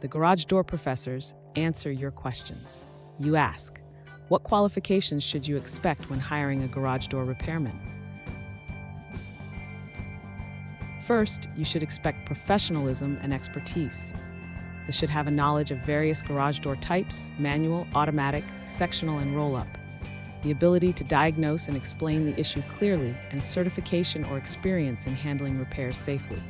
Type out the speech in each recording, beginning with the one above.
The garage door professors answer your questions. You ask, what qualifications should you expect when hiring a garage door repairman? First, you should expect professionalism and expertise. They should have a knowledge of various garage door types, manual, automatic, sectional, and roll-up, the ability to diagnose and explain the issue clearly, and certification or experience in handling repairs safely.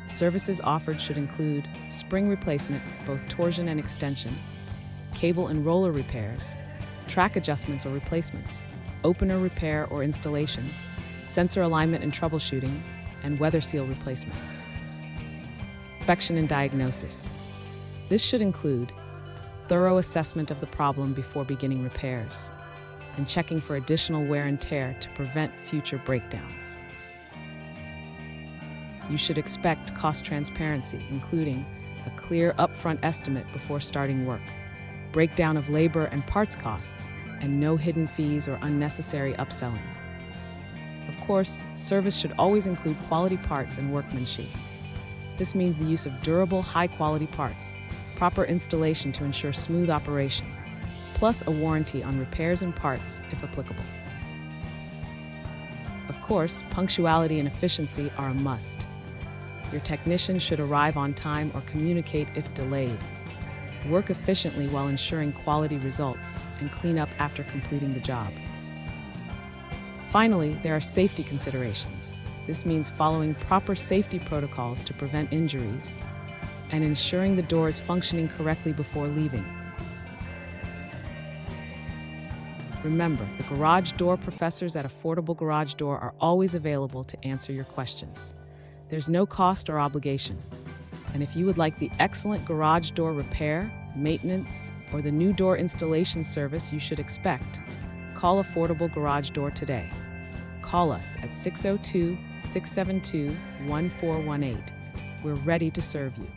Services offered should include spring replacement, both torsion and extension, cable and roller repairs, track adjustments or replacements, opener repair or installation, sensor alignment and troubleshooting, and weather seal replacement. Inspection and diagnosis. This should include thorough assessment of the problem before beginning repairs, and checking for additional wear and tear to prevent future breakdowns. You should expect cost transparency, including a clear upfront estimate before starting work, breakdown of labor and parts costs, and no hidden fees or unnecessary upselling. Of course, service should always include quality parts and workmanship. This means the use of durable, high-quality parts, proper installation to ensure smooth operation, plus a warranty on repairs and parts if applicable. Of course, punctuality and efficiency are a must. Your technician should arrive on time or communicate if delayed. Work efficiently while ensuring quality results, and clean up after completing the job. Finally, there are safety considerations. This means following proper safety protocols to prevent injuries and ensuring the door is functioning correctly before leaving. Remember, the garage door professors at Affordable Garage Door are always available to answer your questions. There's no cost or obligation. And if you would like the excellent garage door repair, maintenance, or the new door installation service you should expect, call Affordable Garage Door today. Call us at 602-672-1418. We're ready to serve you.